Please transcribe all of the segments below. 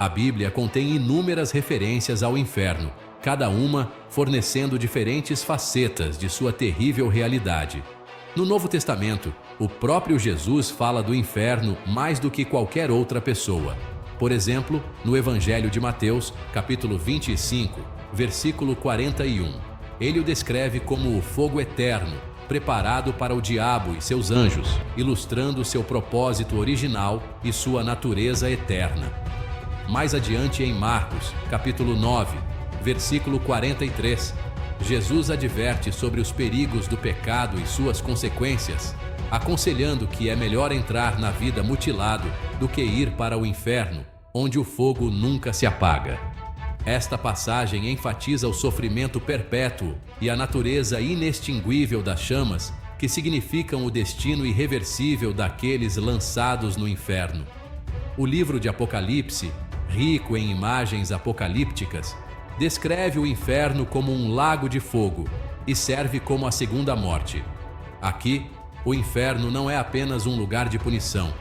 A Bíblia contém inúmeras referências ao inferno, cada uma fornecendo diferentes facetas de sua terrível realidade. No Novo Testamento, o próprio Jesus fala do inferno mais do que qualquer outra pessoa. Por exemplo, no Evangelho de Mateus, capítulo 25, versículo 41, ele o descreve como o fogo eterno, preparado para o diabo e seus anjos, ilustrando seu propósito original e sua natureza eterna. Mais adiante em Marcos, capítulo 9, versículo 43, Jesus adverte sobre os perigos do pecado e suas consequências, aconselhando que é melhor entrar na vida mutilado do que ir para o inferno, onde o fogo nunca se apaga. Esta passagem enfatiza o sofrimento perpétuo e a natureza inextinguível das chamas, que significam o destino irreversível daqueles lançados no inferno. O livro de Apocalipse, rico em imagens apocalípticas, descreve o inferno como um lago de fogo e serve como a segunda morte. Aqui, o inferno não é apenas um lugar de punição,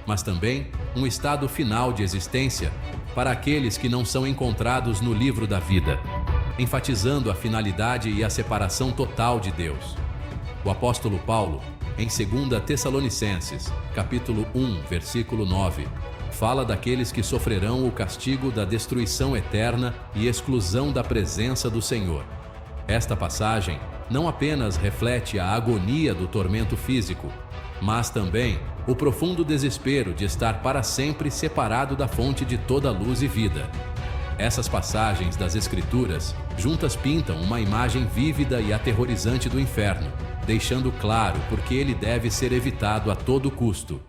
mas também um estado final de existência para aqueles que não são encontrados no livro da vida, enfatizando a finalidade e a separação total de Deus. O apóstolo Paulo, em 2 Tessalonicenses, capítulo 1, versículo 9, fala daqueles que sofrerão o castigo da destruição eterna e exclusão da presença do Senhor. Esta passagem não apenas reflete a agonia do tormento físico, mas também o profundo desespero de estar para sempre separado da fonte de toda luz e vida. Essas passagens das Escrituras juntas pintam uma imagem vívida e aterrorizante do inferno, deixando claro por que ele deve ser evitado a todo custo.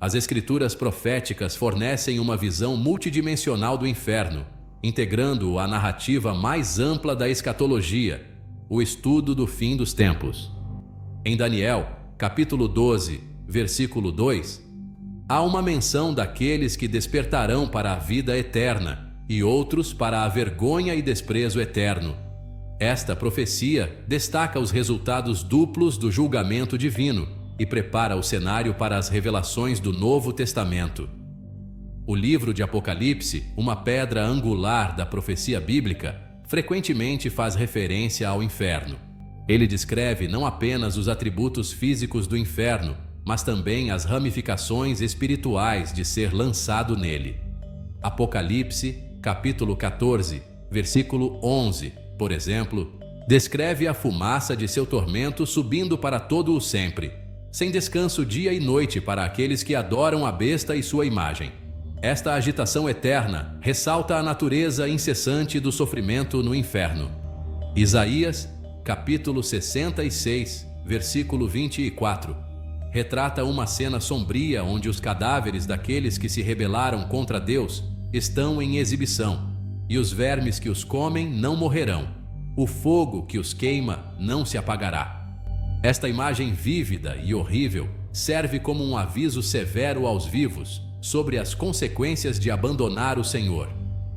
As Escrituras proféticas fornecem uma visão multidimensional do inferno, integrando-o à narrativa mais ampla da escatologia, o estudo do fim dos tempos. Em Daniel, capítulo 12, versículo 2, há uma menção daqueles que despertarão para a vida eterna e outros para a vergonha e desprezo eterno. Esta profecia destaca os resultados duplos do julgamento divino e prepara o cenário para as revelações do Novo Testamento. O livro de Apocalipse, uma pedra angular da profecia bíblica, frequentemente faz referência ao inferno. Ele descreve não apenas os atributos físicos do inferno, mas também as ramificações espirituais de ser lançado nele. Apocalipse, capítulo 14, versículo 11, por exemplo, descreve a fumaça de seu tormento subindo para todo o sempre, sem descanso dia e noite para aqueles que adoram a besta e sua imagem. Esta agitação eterna ressalta a natureza incessante do sofrimento no inferno. Isaías, capítulo 66, versículo 24, retrata uma cena sombria onde os cadáveres daqueles que se rebelaram contra Deus estão em exibição, e os vermes que os comem não morrerão. O fogo que os queima não se apagará. Esta imagem vívida e horrível serve como um aviso severo aos vivos sobre as consequências de abandonar o Senhor.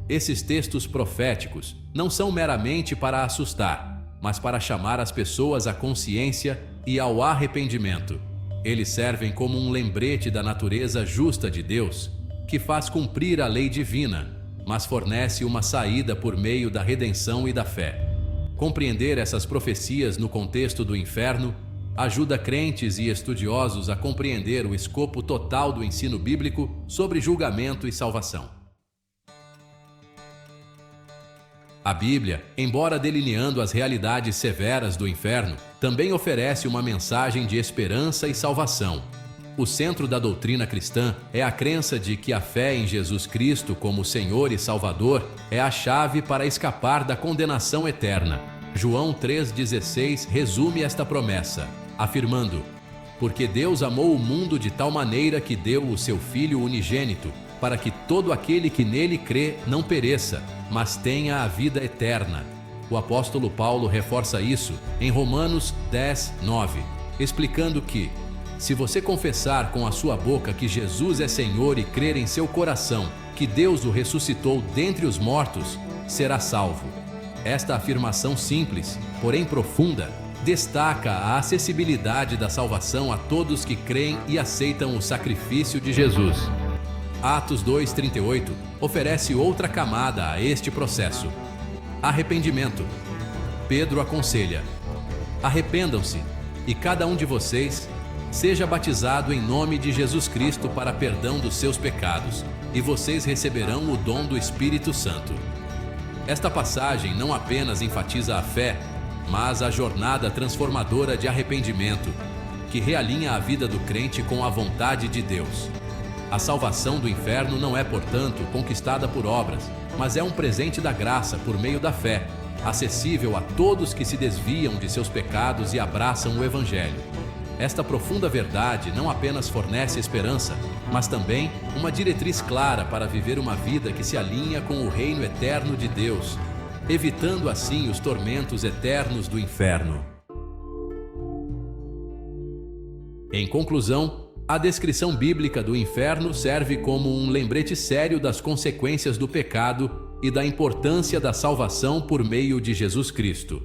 Esses textos proféticos não são meramente para assustar, mas para chamar as pessoas à consciência e ao arrependimento. Eles servem como um lembrete da natureza justa de Deus, que faz cumprir a lei divina, mas fornece uma saída por meio da redenção e da fé. Compreender essas profecias no contexto do inferno ajuda crentes e estudiosos a compreender o escopo total do ensino bíblico sobre julgamento e salvação. A Bíblia, embora delineando as realidades severas do inferno, também oferece uma mensagem de esperança e salvação. O centro da doutrina cristã é a crença de que a fé em Jesus Cristo como Senhor e Salvador é a chave para escapar da condenação eterna. João 3,16 resume esta promessa, afirmando: porque Deus amou o mundo de tal maneira que deu o seu Filho unigênito, para que todo aquele que nele crê não pereça, mas tenha a vida eterna. O apóstolo Paulo reforça isso em Romanos 10:9, explicando que, se você confessar com a sua boca que Jesus é Senhor e crer em seu coração que Deus o ressuscitou dentre os mortos, será salvo. Esta afirmação simples, porém profunda, destaca a acessibilidade da salvação a todos que creem e aceitam o sacrifício de Jesus. Atos 2:38 oferece outra camada a este processo: arrependimento. Pedro aconselha: arrependam-se, e cada um de vocês seja batizado em nome de Jesus Cristo para perdão dos seus pecados, e vocês receberão o dom do Espírito Santo. Esta passagem não apenas enfatiza a fé, mas a jornada transformadora de arrependimento, que realinha a vida do crente com a vontade de Deus. A salvação do inferno não é, portanto, conquistada por obras, mas é um presente da graça por meio da fé, acessível a todos que se desviam de seus pecados e abraçam o Evangelho. Esta profunda verdade não apenas fornece esperança, mas também uma diretriz clara para viver uma vida que se alinha com o reino eterno de Deus, evitando assim os tormentos eternos do inferno. Em conclusão, a descrição bíblica do inferno serve como um lembrete sério das consequências do pecado e da importância da salvação por meio de Jesus Cristo.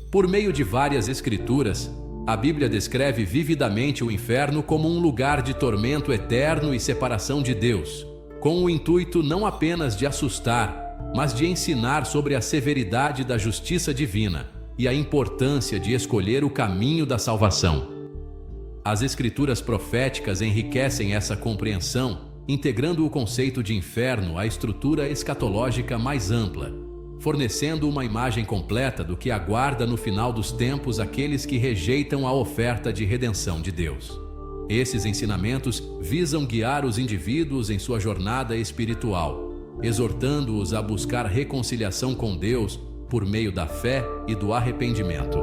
Por meio de várias escrituras, a Bíblia descreve vividamente o inferno como um lugar de tormento eterno e separação de Deus, com o intuito não apenas de assustar, mas de ensinar sobre a severidade da justiça divina e a importância de escolher o caminho da salvação. As escrituras proféticas enriquecem essa compreensão, integrando o conceito de inferno à estrutura escatológica mais ampla, fornecendo uma imagem completa do que aguarda no final dos tempos aqueles que rejeitam a oferta de redenção de Deus. Esses ensinamentos visam guiar os indivíduos em sua jornada espiritual, exortando-os a buscar reconciliação com Deus por meio da fé e do arrependimento.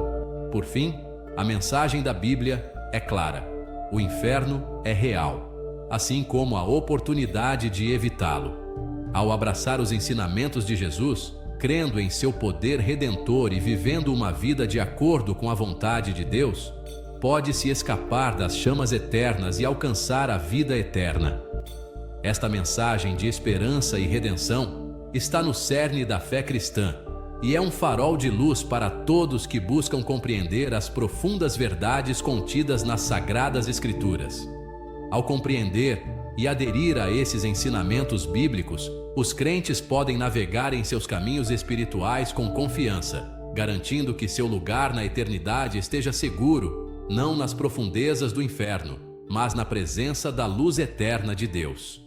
Por fim, a mensagem da Bíblia é clara: o inferno é real, assim como a oportunidade de evitá-lo. Ao abraçar os ensinamentos de Jesus, crendo em seu poder redentor e vivendo uma vida de acordo com a vontade de Deus, pode-se escapar das chamas eternas e alcançar a vida eterna. Esta mensagem de esperança e redenção está no cerne da fé cristã e é um farol de luz para todos que buscam compreender as profundas verdades contidas nas Sagradas Escrituras. Ao compreender e aderir a esses ensinamentos bíblicos, os crentes podem navegar em seus caminhos espirituais com confiança, garantindo que seu lugar na eternidade esteja seguro, não nas profundezas do inferno, mas na presença da luz eterna de Deus.